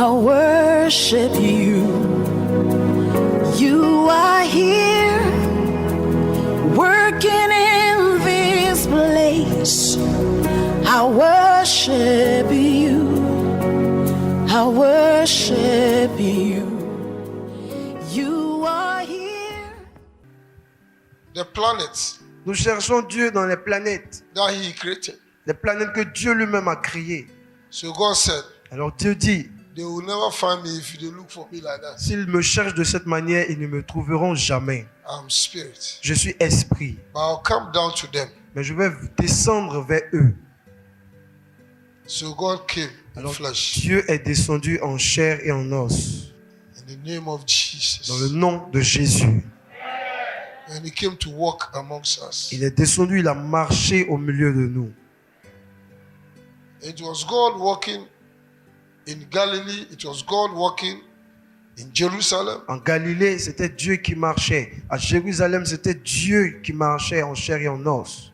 I worship you. You are here, working in this place. I worship you. I worship you. You are here. The planets Nous cherchons Dieu dans les planètes, that He created. les planètes que Dieu lui-même a créées. So God said, Alors Dieu dit, they will never find me if they look for me like that. s'ils me cherchent de cette manière, ils ne me trouveront jamais. I'm spirit. Je suis esprit, But I'll come down to them. mais je vais descendre vers eux. So God came in Alors flesh. Dieu est descendu en chair et en os, In the name of Jesus. dans le nom de Jésus. And He came to walk amongst us. Il est descendu, il a marché au milieu de nous. It was God walking in Galilee. It was God walking in Jerusalem. En Galilée, c'était Dieu qui marchait. À Jérusalem, c'était Dieu qui marchait en chair et en os.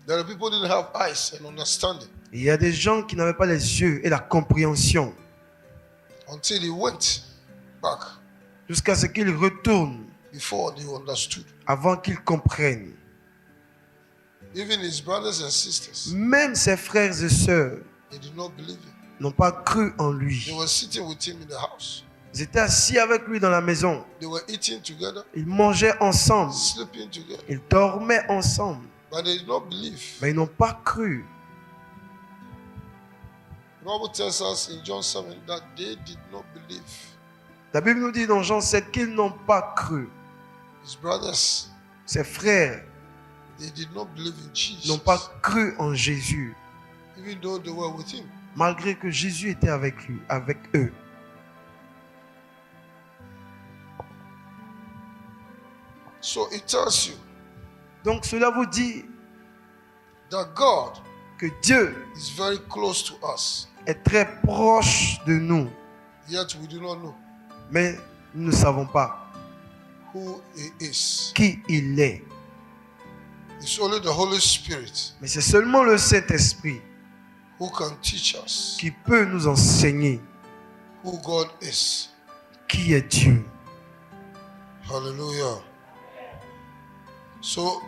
There are people who didn't have eyes and understanding Il y a des gens qui n'avaient pas les yeux et la compréhension until He went back jusqu'à ce qu'ils retournent before they understood. avant qu'ils comprennent. Even His brothers and sisters, Même ses frères et sœurs they did not believe Him. n'ont pas cru en lui. They were sitting with Him in the house. Ils étaient assis avec lui dans la maison. They were eating together, Ils mangeaient ensemble. sleeping together. Ils dormaient ensemble. But they did not believe. Mais ils n'ont pas cru. The Bible tells us in John 7 that they did not believe. La Bible nous dit dans Jean 7 qu'ils n'ont pas cru. His brothers, Ses frères they did not believe in Jesus. n'ont pas cru en Jésus, Even though they were with Him. malgré que Jésus était avec lui, avec eux. So it tells you Donc cela vous dit that God que Dieu is very close to us, est très proche de nous, yet we do not know mais nous ne savons pas who He is. qui il est. It's only the Holy Spirit Mais c'est seulement le Saint-Esprit who can teach us qui peut nous enseigner who God is. qui est Dieu. Hallelujah. So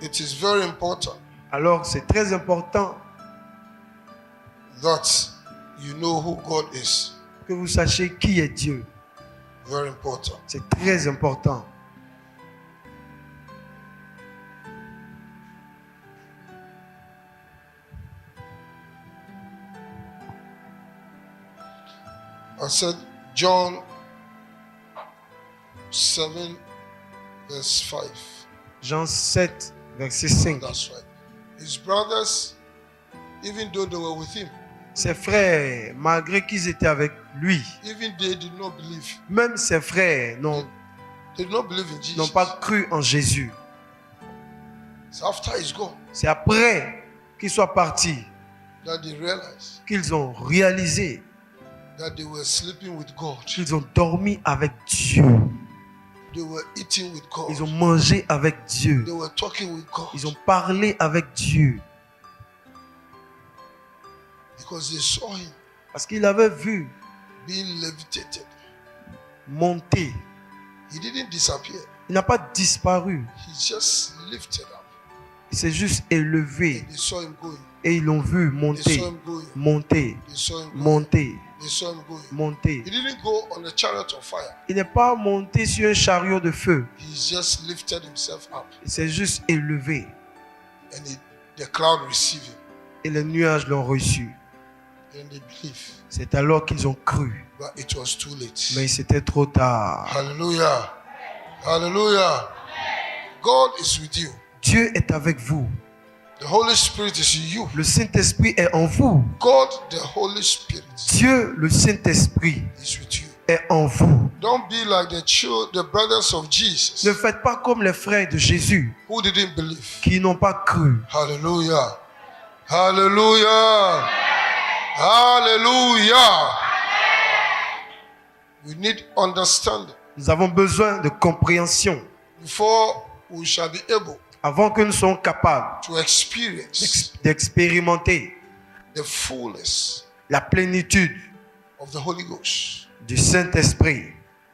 it is very important Alors c'est très important that you know who God is. que vous sachiez qui est Dieu. Very important. C'est très important. I said John 7 verse 5. Jean 7, verset 5. That's right. His brothers, even though they were with him, Ses frères, malgré qu'ils étaient avec lui, even they did not believe. même ses frères They did not believe in n'ont Jesus. pas cru en Jésus. So after he's gone, C'est après qu'ils soient partis that they realized qu'ils ont réalisé that they were sleeping with God. qu'ils ont dormi avec Dieu. They were eating with God. Ils ont mangé avec Dieu. They were talking with God. Ils ont parlé avec Dieu. Because they saw him Parce qu'ils l'avaient vu being levitated. monter. He didn't disappear. Il n'a pas disparu. He just lifted up. Il s'est juste élevé. They saw him going. Et ils l'ont vu They monter, saw him going. monter, They saw him going. monter, They saw him going. monter. He didn't go on a chariot of fire. Il n'est pas monté sur un chariot de feu. He just lifted himself up. Il s'est juste élevé. And the cloud received him. Et les nuages l'ont reçu. And they believed. C'est alors qu'ils ont cru. But it was too late. Mais c'était trop tard. Hallelujah. Hallelujah. God is with you. Dieu est avec vous. The Holy Spirit is in you. Le Saint-Esprit est en vous. God, the Holy Spirit, Dieu, le Saint-Esprit, is with you. est en vous. Don't be like the brothers of Jesus Ne faites pas comme les frères de Jésus who didn't believe. qui n'ont pas cru. Hallelujah. Hallelujah. Hallelujah. We need understanding Nous avons besoin de compréhension before we shall be able avant que nous soyons capables to experience d'expérimenter the fullness la plénitude of the Holy Ghost du Saint-Esprit,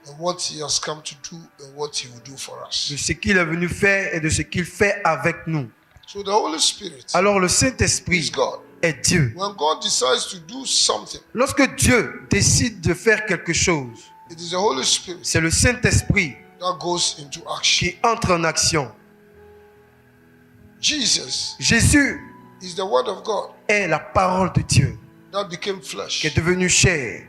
and what He has come to do and what He will do for de us. ce qu'il est venu faire et de ce qu'il fait avec nous. So the Holy Spirit Alors le is Saint-Esprit God. est Dieu. When God decides to do something, Lorsque Dieu décide de faire quelque chose, it is the Holy Spirit c'est le Saint-Esprit that goes into action. qui entre en action. Jesus Jésus is the Word of God est la parole de Dieu that became qui flesh. est devenue chair.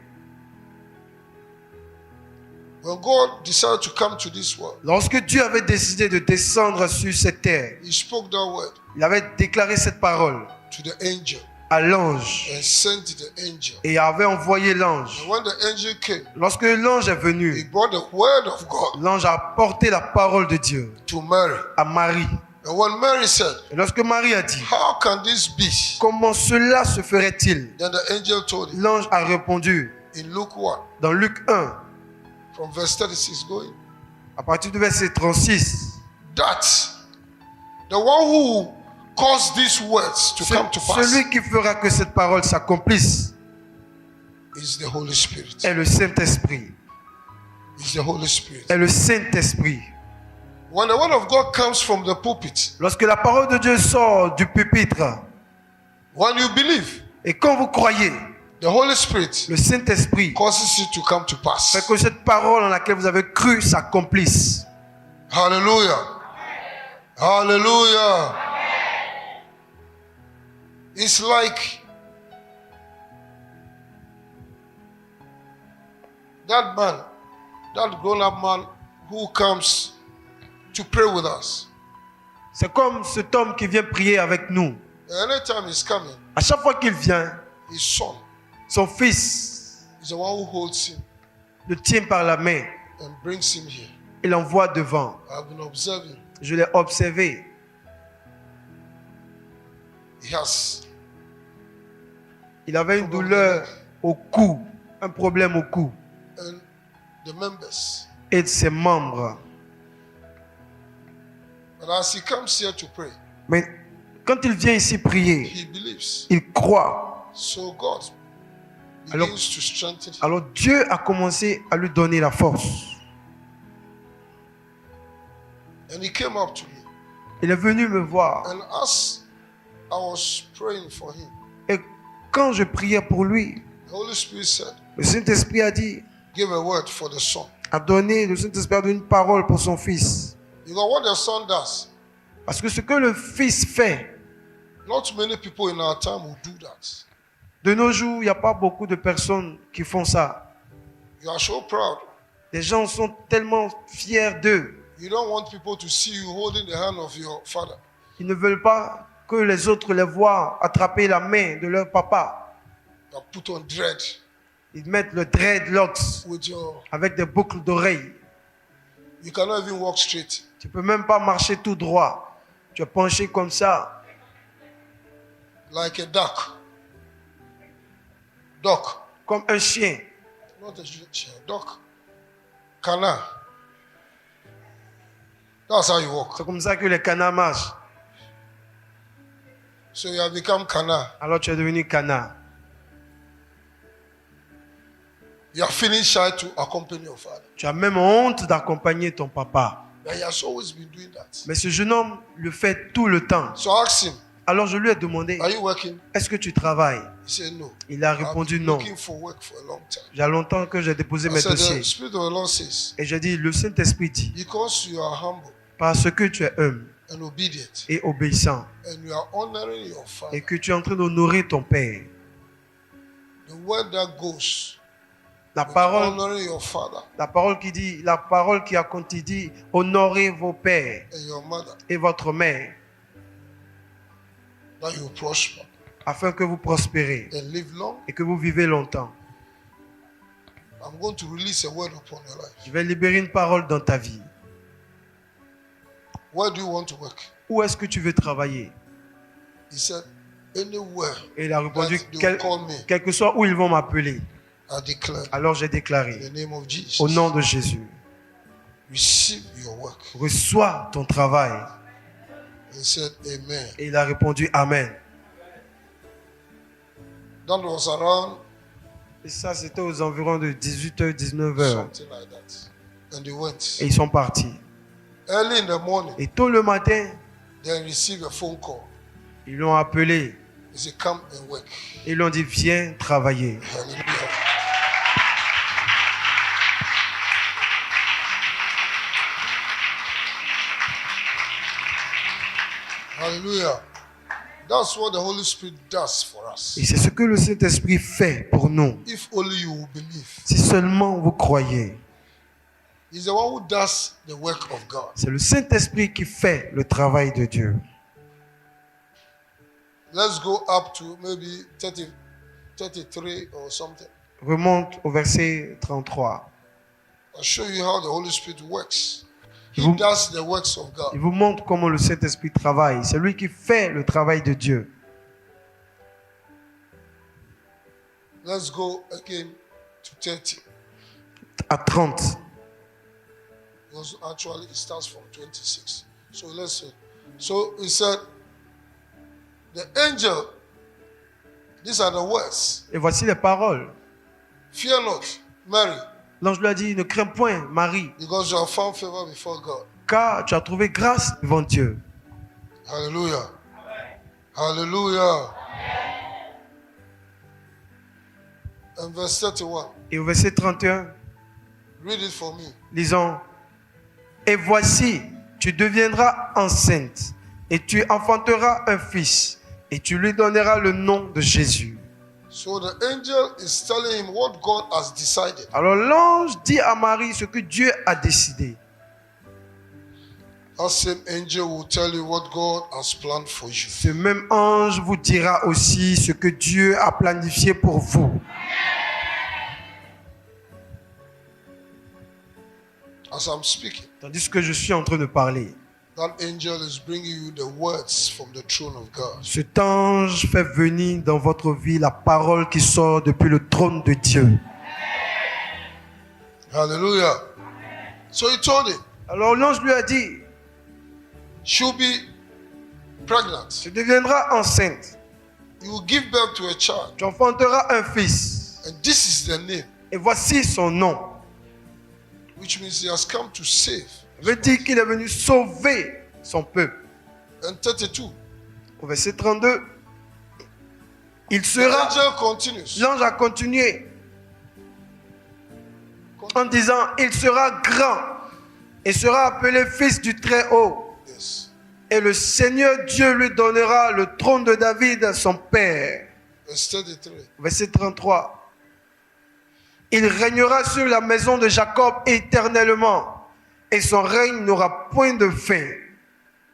When God decided to come to this world, Lorsque Dieu avait décidé de descendre sur cette terre, He spoke that word il avait déclaré cette parole to the angel à l'ange and sent the angel. et avait envoyé l'ange. And when the angel came, Lorsque l'ange est he venu, brought the word of God l'ange a apporté la parole de Dieu to Mary. à Marie. And when Mary said, Et lorsque Marie a dit, "How can this be?" comment cela se ferait-il? Then the angel told him L'ange a répondu in Luke 1, dans Luc 1, from verse 36 going, à partir du verset 36, that the one who caused these words to come to pass celui qui fera que cette parole s'accomplisse is the Holy Spirit. est le Saint-Esprit. Is the Holy Spirit. Est le Saint-Esprit. When the word of God comes from the pulpit, Lorsque la parole de Dieu sort du pupitre, when you believe, et quand vous croyez, the Holy Spirit le Saint-Esprit causes it to come to pass. fait que cette parole en laquelle vous avez cru s'accomplisse. Hallelujah. Hallelujah. It's like that man, that grown-up man who comes to pray with us. C'est comme cet homme qui vient prier avec nous. Anytime he's coming, À chaque fois qu'il vient, his son son fils is the one who holds him le tient par la main and brings him here. et l'envoie devant. I've been observing. Je l'ai observé. Il avait une douleur au cou, un problème au cou And the members. et de ses membres. But as he comes here to pray, Mais quand il vient ici prier, he believes. il croit. So God Alors- begins to strengthen him. Alors Dieu a commencé à lui donner la force. And he came up to me. Il est venu me voir. And as I was praying for him, Et quand je priais pour lui, the Holy Spirit said, le Saint-Esprit a dit, give a word for the son. le Saint-Esprit a donné une parole pour son fils. Because what the son does, Parce que ce que le fils fait, not many people in our time will do that. de nos jours, il n'y a pas beaucoup de personnes qui font ça. You are so proud. Les gens sont tellement fiers d'eux. You don't want people to see you holding the hand of your father. Ils ne veulent pas que les autres les voient attraper la main de leur papa. You are put on dread Ils mettent le dreadlocks with your... avec des boucles d'oreilles. You cannot even walk straight. Tu ne peux même pas marcher tout droit. Tu es penché comme ça, Like a duck. Duck. comme un chien. Not a chien. Duck. Cana. That's how you walk. C'est comme ça que les canards marchent. So you have become cana. Alors tu es devenu canard. You are feeling shy to accompany your father. Tu as même honte d'accompagner ton papa. But he has always been doing that. Mais ce jeune homme le fait tout le temps. So I asked him, Alors je lui ai demandé, are you working? est-ce que tu travailles? He said no. Il a I've répondu been non. looking for work for a long time. Il y a longtemps que j'ai déposé I mes said, the dossiers. Spirit of the Lord says, Et j'ai dit, le Saint-Esprit dit, because you are humble parce que tu es humble and obedient, et obéissant, and you are honoring your father, et que tu es en train d'honorer ton père, the word that goes la with parole honoring your father qui a continué dit, honorez vos pères and your mother, et votre mère, that you prosper afin que vous prospérez and live long. et que vous vivez longtemps. I'm going to release a word upon your life. Je vais libérer une parole dans ta vie. Where do you want to work? Où est-ce que tu veux travailler? He said, anywhere Et il a répondu, that they will call me, quel que soit où ils vont m'appeler. I declare Alors j'ai in déclaré, the name of Jesus, au nom de Jésus, receive your work. reçois ton travail. He said, amen. Et il a répondu, Amen. That was around Et ça, c'était aux environs de 18h, 19h. something like that. And they went. Et ils sont partis. Early in the morning, Et tôt le matin, they received a phone call. ils l'ont appelé. They said, come and work. Ils lui ont dit, viens travailler. Hallelujah. Hallelujah. That's what the Holy Spirit does for us. Et c'est ce que le Saint-Esprit fait pour nous. If only you will believe. Si seulement vous croyez. He's the one who does the work of God. C'est le Saint-Esprit qui fait le travail de Dieu. Let's go up to maybe 33 or something. Remonte au verset 33. I'll show you how the Holy Spirit works. He Vous- does the works of God. Il vous montre comment le Saint-Esprit travaille. C'est lui qui fait le travail de Dieu. Let's go again to 30. À 30. Because actually it starts from 26. So let's see. So he said, the angel, these are the words. Et voici les paroles. Fear not, Mary, L'ange lui a dit, ne crains point, Marie, because you have found favor before God. car tu as trouvé grâce devant Dieu. Hallelujah. Hallelujah. And verse 31. Et au verset 31, Read it for me. lisons. Et voici, tu deviendras enceinte, et tu enfanteras un fils, et tu lui donneras le nom de Jésus. So the angel is telling him what God has decided. Alors l'ange dit à Marie ce que Dieu a décidé. That same angel will tell you what God has planned for you. Ce même ange vous dira aussi ce que Dieu a planifié pour vous. As I'm speaking, Tandis que je suis en train de parler, that angel is bringing you the words from the throne of God. cet ange fait venir dans votre vie la parole qui sort depuis le trône de Dieu. Hallelujah. So he told him, Alors l'ange lui a dit, she'll be pregnant. tu deviendras enceinte, You will give birth to a child. tu enfanteras un fils, And this is the name, et voici son nom. which means he has come to save. Ça veut dire qu'il est venu sauver son peuple. And 32. Au verset 32, il The sera, angel continues. l'ange a continué en disant, il sera grand et sera appelé fils du Très-Haut. Yes. Et le Seigneur Dieu lui donnera le trône de David, son père. Verse 33. Verset 33. Il régnera sur la maison de Jacob éternellement, et son règne n'aura point de fin.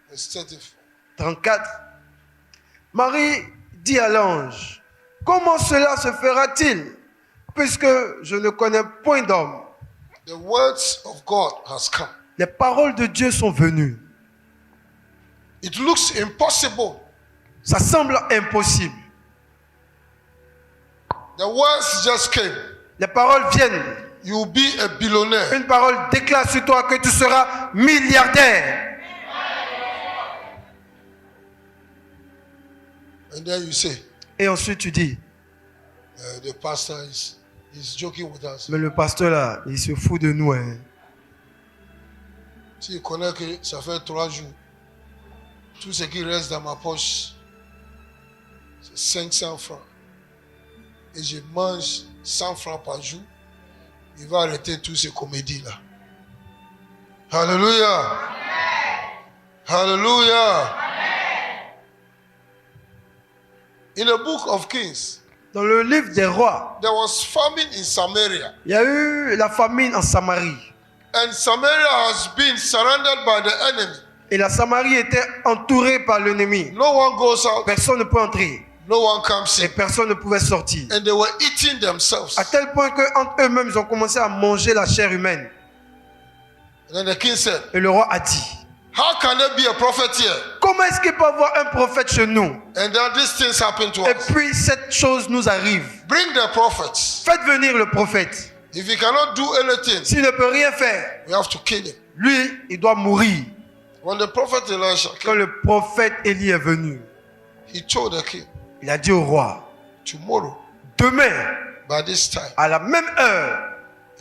Verse 34. 34. Marie dit à l'ange, comment cela se fera-t-il, puisque je ne connais point d'homme? The words of God has come. Les paroles de Dieu sont venues. It looks impossible. Ça semble impossible. The words just came. Les paroles viennent. You will be a billionaire. Une parole déclare sur toi que tu seras milliardaire. And then you say, Et ensuite tu dis, the pastor is joking with us. mais le pasteur là, il se fout de nous. Hein. Si il connaît que ça fait 3 jours, tout ce qui reste dans ma poche, c'est 500 francs. Et je mange 100 francs par jour, il va arrêter toutes ces comédies-là. Hallelujah. Hallelujah. In the book of Kings, Dans le livre des rois, there was famine in Samaria. il y a eu la famine en Samarie. And Samaria has been surrounded by the enemy. Et la Samarie était entourée par l'ennemi. No one goes out, Personne ne peut entrer. no one comes Et in. personne ne pouvait sortir. And they were eating themselves. À tel point qu'entre eux-mêmes, ils ont commencé à manger la chair humaine. And then the king said, Et le roi a dit, how can there be a prophet here? comment est-ce qu'il peut y avoir un prophète chez nous? And then these things happen to Et us. puis cette chose nous arrive. Bring the prophets. Faites venir le prophète. If he cannot do anything, S'il ne peut rien faire, we have to kill him. lui, il doit mourir. When the prophet Elisha Quand came, le prophète Élie est venu, he told the king, il a dit au roi, tomorrow, Demain, by this time, à la même heure,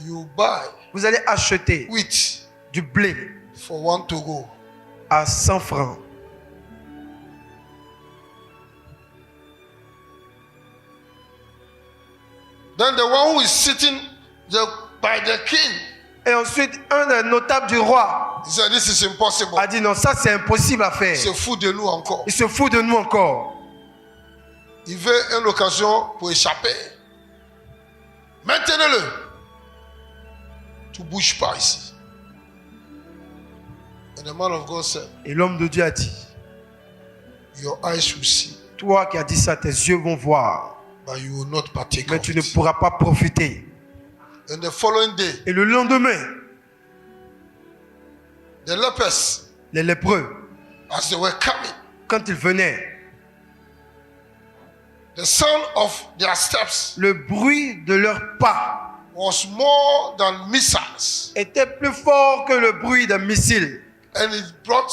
you buy vous allez acheter wheat du blé for one to go. à 100 francs. Then the one who is sitting by the king, Et ensuite, un des notables du roi he said, this is impossible. a dit non, ça c'est impossible à faire. Il se fout de nous encore. Il se fout de nous encore. Il veut une occasion pour échapper. Maintenez-le. Tu ne bouges pas ici. And the man of God said, Et l'homme de Dieu a dit, your eyes will see, toi qui as dit ça, tes yeux vont voir, but you will not partake mais of tu ne it. pourras pas profiter. And the following day, Et le lendemain, the lepers, les lépreux, as they were coming, quand ils venaient, the sound of their steps le bruit de leurs pas was more than missiles. était plus fort que le bruit d'un missile. And it brought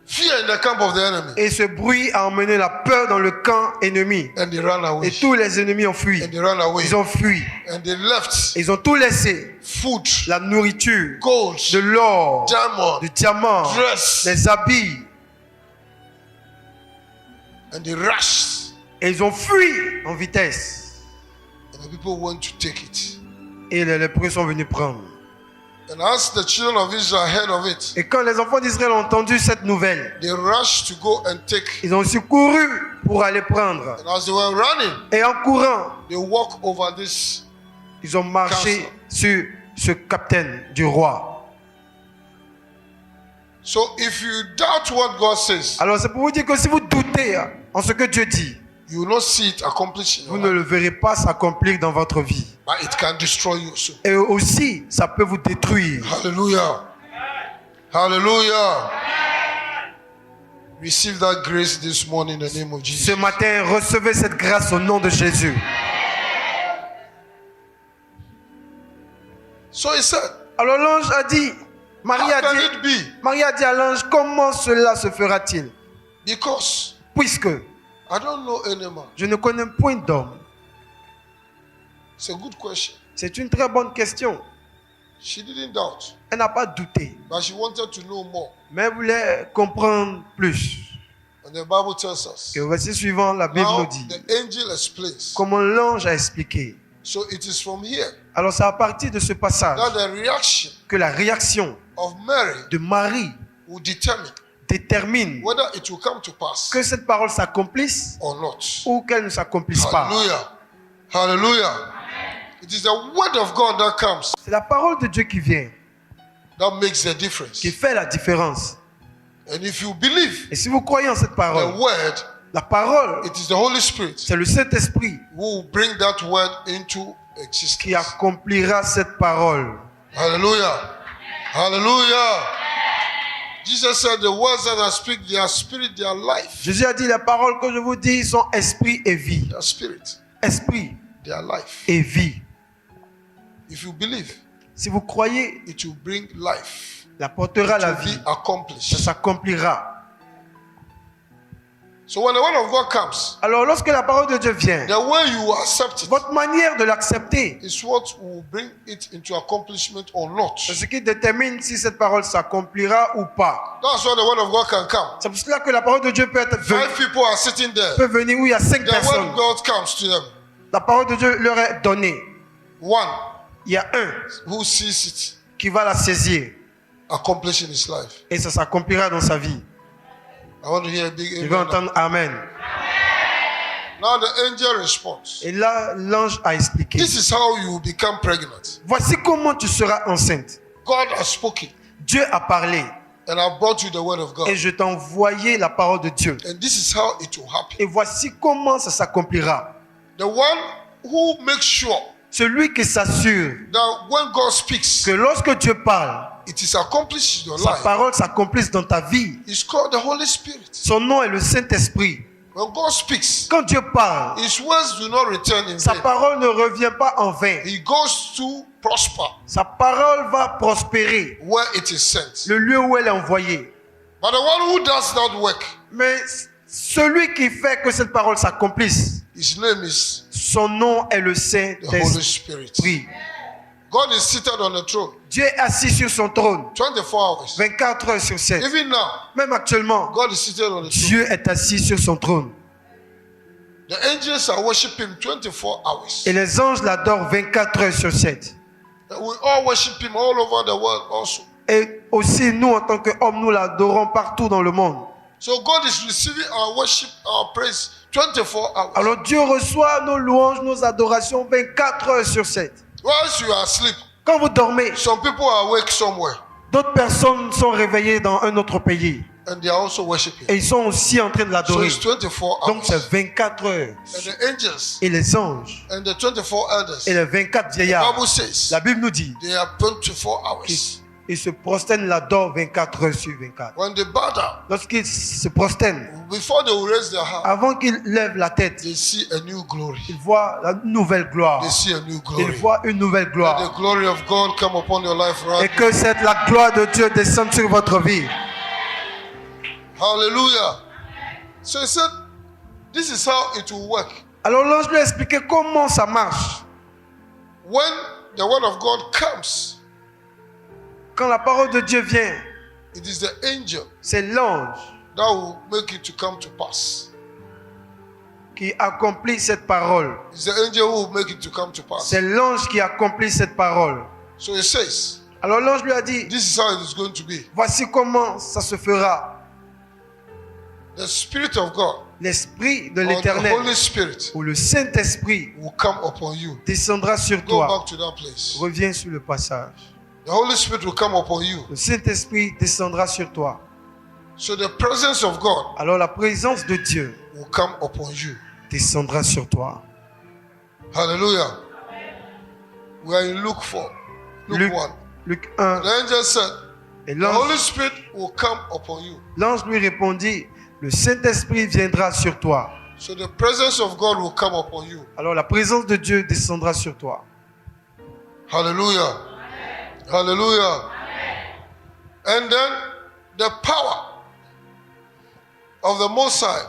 fear in the camp of the enemy. Et ce bruit a emmené la peur dans le camp ennemi. And they ran away. Et tous les ennemis ont fui. And they ran away. Ils ont fui. And they left Ils ont tout laissé. food, La nourriture, gold, de l'or, diamond, du diamant, dress. des habits. And they rushed. Et ils ont fui en vitesse. And the people went to take it. Et les lépreux sont venus prendre. And as the children of Israel heard of it, Et quand les enfants d'Israël ont entendu cette nouvelle, they rushed to go and take. ils ont aussi couru pour aller prendre. And as they were running, Et en courant, they walked over this. ils ont marché sur ce capitaine du roi. So if you doubt what God says, Alors c'est pour vous dire que si vous doutez en ce que Dieu dit, you will not see it accomplished in vous your ne life. le verrez pas s'accomplir dans votre vie. But it can destroy you also. Et aussi, ça peut vous détruire. Hallelujah. Hallelujah. Receive that grace this morning in the name of Ce Jesus. matin, recevez cette grâce au nom de Jésus. So he said, Alors l'ange a dit, Marie how a can dit, it be? Marie a dit à l'ange, comment cela se fera-t-il? Because Puisque I don't know any man. je ne connais point d'homme. It's a good question. C'est une très bonne question. She didn't doubt, Elle n'a pas douté, but she wanted to know more. mais elle voulait comprendre plus. And the Bible tells us. Et au verset suivant, la Bible Now nous dit, the angel explains. comment l'ange a expliqué. So it is from here Alors c'est à partir de ce passage that the reaction que la réaction of Mary de Marie will determine détermine whether it will come to pass que cette parole s'accomplisse or not. ou qu'elle ne s'accomplisse pas. Hallelujah. Hallelujah. It is the word of God that comes C'est la parole de Dieu qui vient, that makes the difference. qui fait la différence. And if you believe Et si vous croyez en cette the parole, word, la parole, it is the Holy Spirit c'est le Saint-Esprit who will bring that word into qui existence. accomplira cette parole. Hallelujah. Hallelujah. Jesus said, the words that I speak, they are spirit, they are life. Jésus a dit, les paroles que je vous dis sont esprit et vie. They are spirit, Esprit they are life. et vie. If you believe, Si vous croyez, it will bring life. il apportera It la will vie. be Ça accomplished. s'accomplira. So when the word of God comes, Alors lorsque la parole de Dieu vient, the way you accept it votre manière de l'accepter, is what will bring it into accomplishment or not. c'est ce qui détermine si cette parole s'accomplira ou pas. That's why the word of God can come. C'est pour cela que la parole de Dieu peut, Five people are sitting there. peut venir où il y a 5 The word personnes. of God comes to them. La parole de Dieu leur est donnée. One Il y a un who sees it qui va la saisir accomplish in his life. et ça s'accomplira dans sa vie. I want to hear a big Je veux amen. entendre Amen. Now the angel responds. Et là, l'ange a expliqué. This is how you will become pregnant. Voici comment tu seras enceinte. God has spoken, Dieu a parlé and I brought you the word of God. et je t'ai envoyé la parole de Dieu. And this is how it will happen. Et voici comment ça s'accomplira. The one who makes sure Celui qui s'assure that when God speaks, que lorsque Dieu parle, it is accomplished in your sa life. parole s'accomplisse dans ta vie. It's called the Holy Spirit. Son nom est le Saint-Esprit. When God speaks, Quand Dieu parle, His words do not return in sa vain. parole ne revient pas en vain. He goes to prosper Sa parole va prospérer where it is sent. le lieu où elle est envoyée. But the one who does that work, Mais celui qui fait que cette parole s'accomplisse, His name is Son nom est le the Holy Saint-Esprit. Spirit. God is seated on the throne Dieu est assis sur son trône 24 hours. 24 heures sur 7. Even now, Même actuellement, God is seated on the throne. Dieu est assis sur son trône. The angels are worshiping him 24 hours. Et les anges l'adorent 24 heures sur 7. And we all worship him all over the world also. Et aussi, nous, en tant qu'hommes, nous l'adorons partout dans le monde. So God is receiving our worship, our praise 24 hours. Alors Dieu reçoit nos louanges, nos adorations 24 heures sur 7. Whilst you are asleep, Quand vous dormez, some people are awake somewhere d'autres personnes sont réveillées dans un autre pays. and they are also worshiping. Et ils sont aussi en train de So l'adorer. it's 24 Donc hours. c'est 24 heures. And the angels Et les anges and the 24 elders, et les 24 the vieillards, Bible says, la Bible nous dit they are 24 hours. qu'ils se prosternent, l'adorent 24 heures sur 24. When they bow down, Lorsqu'ils se prosternent, before they will raise their hand, avant qu'ils lèvent la tête, they see a new glory. ils voient la nouvelle gloire. They see a new Ils glory. voient une nouvelle Let gloire. the glory of God come upon your life Et right que cette la gloire de Dieu descende sur votre vie. now. Hallelujah. So he said, this is how it will work. Alors l'ange lui a expliqué comment ça marche. When the word of God comes, Quand la parole de Dieu vient, it is the angel c'est l'ange that will make it to come to pass. qui accomplit cette parole. It's the angel who will make it to come to pass. C'est l'ange qui accomplit cette parole. So he says, Alors l'ange lui a dit, this is how it is going to be. voici comment ça se fera. The Spirit of God, L'Esprit de or the l'Éternel Holy Spirit, ou le Saint-Esprit will come upon you. descendra sur Go toi. back to that place. Reviens sur le passage. The Holy Spirit will come upon you. Le Saint-Esprit descendra sur toi. So the presence of God Alors la présence de Dieu will come upon you. descendra sur toi. Hallelujah. We are in Luke 4. Luke Luc, 1. Luc 1. The angel said, Et the Holy l'ange Spirit will come upon you. lui répondit, le Saint-Esprit viendra sur toi. So the presence of God will come upon you. Alors la présence de Dieu descendra sur toi. Hallelujah. Hallelujah. And then the power of the Most High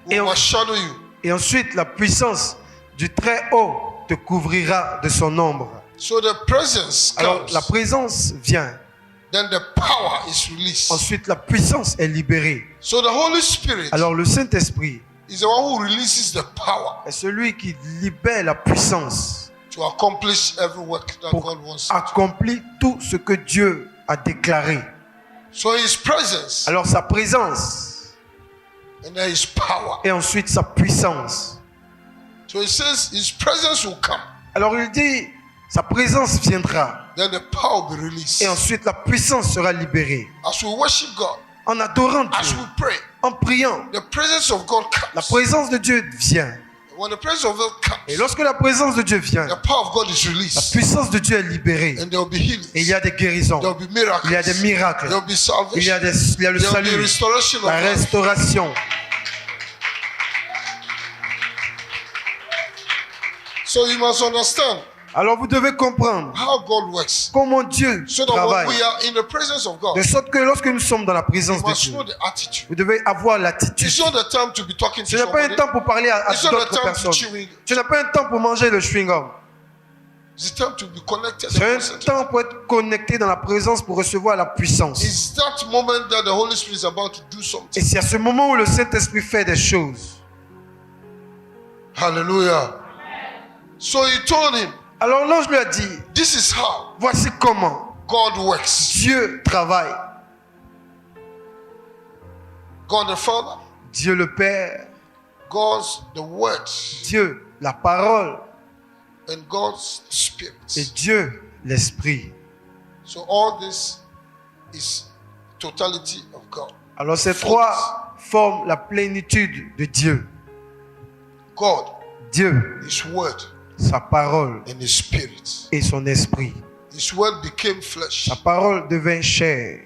will Et on- overshadow you. Et ensuite, la puissance du Très-Haut te couvrira de son ombre. So the presence Alors comes. la présence vient. Then the power is released. Ensuite, la puissance est libérée. So the Holy Spirit Alors le Saint-Esprit is the one who releases the power est celui qui libère la puissance to accomplish every work that pour God wants. accomplir tout ce que Dieu a déclaré. So his presence Alors sa présence and then his power. et ensuite sa puissance. So he says his presence will come. Alors il dit, sa présence viendra Then the power will be released. et ensuite la puissance sera libérée. As we worship God, En adorant as Dieu, we pray, en priant, the presence of God la comes. présence de Dieu vient. When the presence of God Et comes, lorsque la présence de Dieu vient, the power of God is la released. puissance de Dieu est libérée. And there will be healings. Et il y a des guérisons, There will be miracles. il y a des miracles, There will be il y salvation. a, il y a le There will be salut, restoration of la life. restauration. So you must understand Alors vous devez comprendre how God works. comment Dieu So that when travaille. we are in the presence of God, De sorte que lorsque nous sommes dans la you présence de must Dieu, know the attitude. vous devez avoir l'attitude. It's not the time to be talking to Ce n'est pas un somebody. temps pour parler à It's not the d'autres time to personnes. chewing. Ce n'est pas un temps pour manger le chewing-gum. It's the time to be connected. C'est un and concentrated. temps pour être connecté dans la présence pour recevoir la puissance. It's that moment that the Holy Spirit is about to do Et something. c'est à ce moment où le Saint-Esprit fait des choses. Hallelujah. So he told him, Alors l'ange lui a dit, this is how voici comment God works. Dieu travaille. God the Father, Dieu le Père, God's the Word, Dieu la parole and God's et Spirit. Dieu l'Esprit. So all this is totality of God. Alors ces trois forment la plénitude de Dieu. God, Dieu, His Word, sa parole and His Spirit. et son esprit. His Word became flesh, Sa parole devint chair.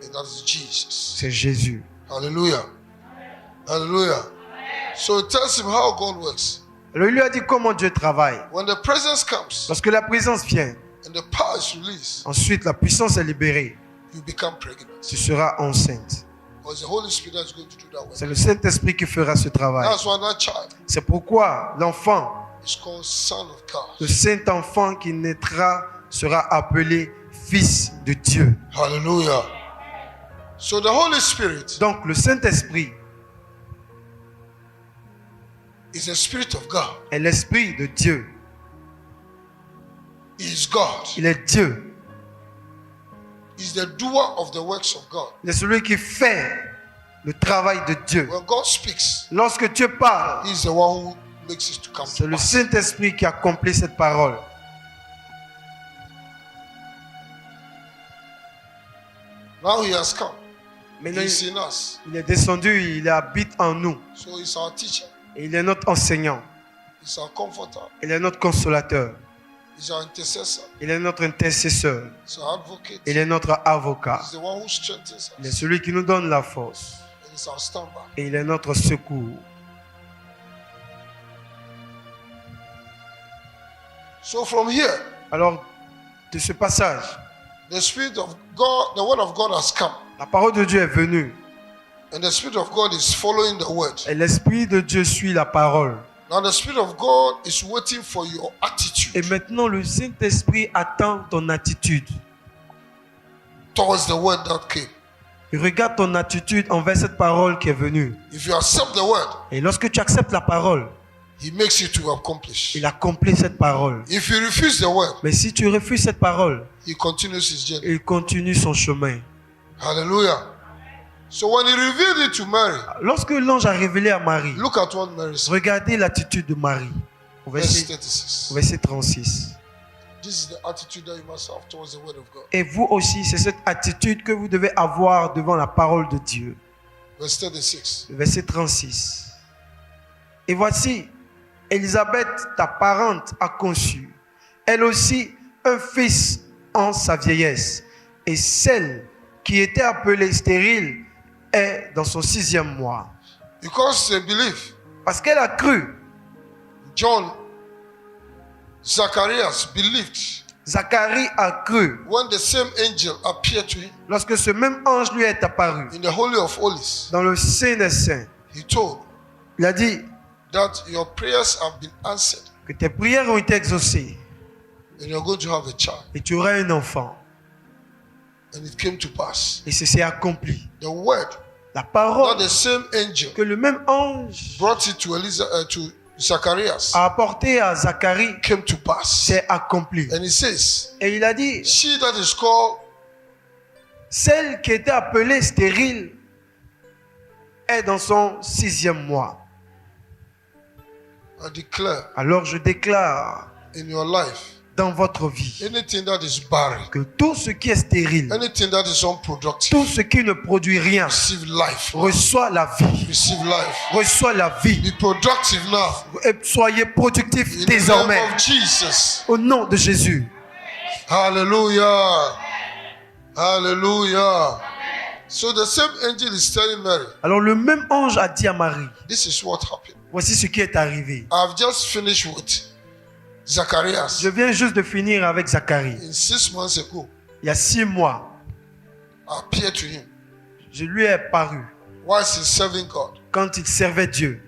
and that is Jesus. C'est Jésus. Hallelujah. Hallelujah. So it tells him how God works. Alors il lui a dit comment Dieu travaille. When the presence comes Lorsque la présence vient, and the power is released, ensuite la puissance est libérée. you become pregnant. Tu seras enceinte. Or it's the Holy Spirit that's going to do that work. C'est le Saint-Esprit qui fera ce travail. That's why that child C'est pourquoi l'enfant, is called Son of le God. Saint-Enfant qui naîtra, sera appelé Fils de Dieu. Hallelujah. So the Holy Spirit Donc le Saint-Esprit is the Spirit of God. est l'Esprit de Dieu. He is God. Il est Dieu. He is the doer of the works of God. Il est celui qui fait le travail de Dieu. When God speaks, Lorsque Dieu parle, He is the one who makes it to come c'est to le pass. Saint-Esprit qui accomplit cette parole. Now He has come. Maintenant, He's in us. il est descendu, il habite en nous. So He's our teacher. Et il est notre enseignant. He's our comforter. Il est notre consolateur. He's our intercessor. Il est notre intercesseur. He's our advocate. Il est notre avocat. He's the one who strengthens Il est us. celui qui nous donne la force. And He's our standby. Et il est notre secours. So from here, Alors, de ce passage, the Spirit of God, the Word of God has come. la parole de Dieu est venue. And the Spirit of God is following the Word. Et l'Esprit de Dieu suit la parole. Now the Spirit of God is waiting for your attitude Et maintenant, le Saint-Esprit attend ton attitude. towards the Word that came. Il regarde ton attitude envers cette parole qui est venue. If you accept the Word, Et lorsque tu acceptes la parole, He makes you to accomplish. il accomplit cette parole. If you refuse the Word, Mais si tu refuses cette parole, He continues His journey. il continue son chemin. Hallelujah. So when He revealed it to Mary, Lorsque l'ange a révélé à Marie, look at what Mary said. regardez l'attitude de Marie. Au Verse verset, 36. au verset 36. This is the attitude that you must have towards the Word of God. Et vous aussi, c'est cette attitude que vous devez avoir devant la parole de Dieu. Verse 36. Verset 36. Et voici, Élisabeth, ta parente, a conçu, elle aussi, un fils en sa vieillesse. Et celle qui était appelée stérile est dans son 6e mois. Because they believe, Parce qu'elle a cru. Zacharias believed Zacharie a cru. when the same angel appeared to him Lorsque ce même ange lui est apparu in the Holy of Holies. dans le Saint des Saints, He told il a dit that your prayers have been answered que tes prières ont été exaucées and you're going to have a child. et tu auras un enfant. And it came to pass. Et c'est accompli. The word La that parole the same angel que le même ange brought it to Zacharias a apporté à Zacharie came to pass. s'est accompli. And he says, Et il a dit, she that is called celle qui était appelée stérile est dans son 6e mois. I declare Alors je déclare in your life, dans votre vie anything that is barren, que tout ce qui est stérile, anything that is unproductive, tout ce qui ne produit rien, receive life. reçoit la vie. Receive life. Reçoit la vie. Be productive now. Et soyez productifs In the désormais. name of Jesus. Au nom de Jésus. Hallelujah. Hallelujah. So the same angel is telling Mary, Alors le même ange a dit à Marie, this is what happened. voici ce qui est arrivé. I've just finished with Zacharias. Je viens juste de finir avec Zacharie. In 6 months ago, Il y a 6 mois, I appeared to him je lui ai paru whilst he's serving God, quand il servait Dieu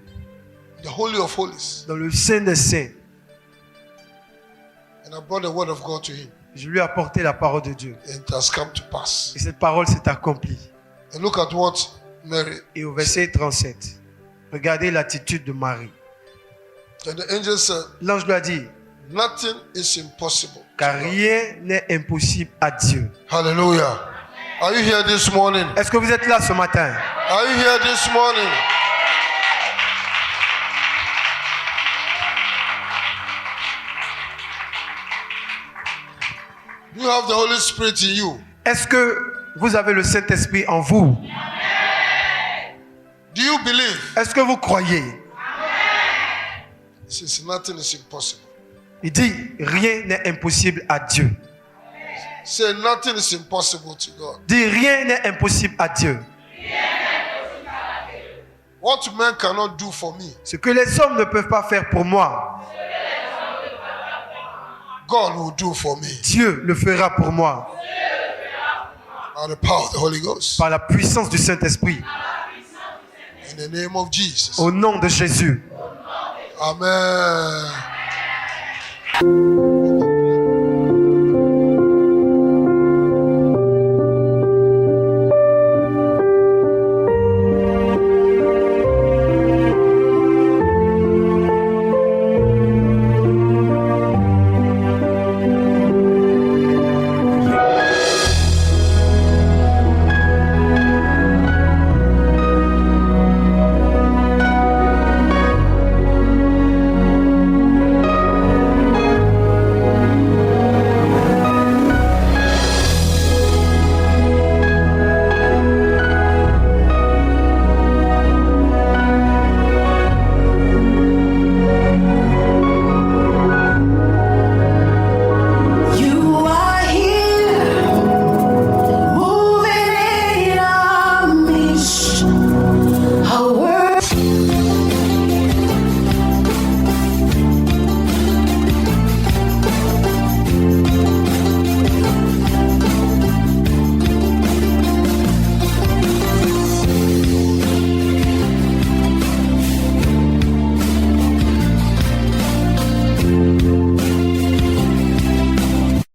the Holy of Holies. dans le Saint des Saints. And I brought the word of God to him. Je lui ai apporté la parole de Dieu. And it has come to pass. Et cette parole s'est accomplie. And look at what Mary. Et au verset 37, regardez l'attitude de Marie. And the angel said, L'ange lui a dit, nothing is impossible. car rien n'est impossible à Dieu. Hallelujah. Are you here this morning? Est-ce que vous êtes là ce matin? Are you here this morning? You have the Holy Spirit in you. Est-ce que vous avez le Saint-Esprit en vous? Do you believe? Est-ce que vous croyez? He says nothing is impossible. Il dit, rien n'est impossible à Dieu. Say nothing is impossible to God. Dit, rien n'est impossible à Dieu. What man cannot do for me, Ce que les hommes ne peuvent pas faire pour moi, God will do for me. Dieu le fera pour moi. By the power of the Holy Ghost. par la puissance du Saint-Esprit. In the name of Jesus. Au nom de Jésus. Amen.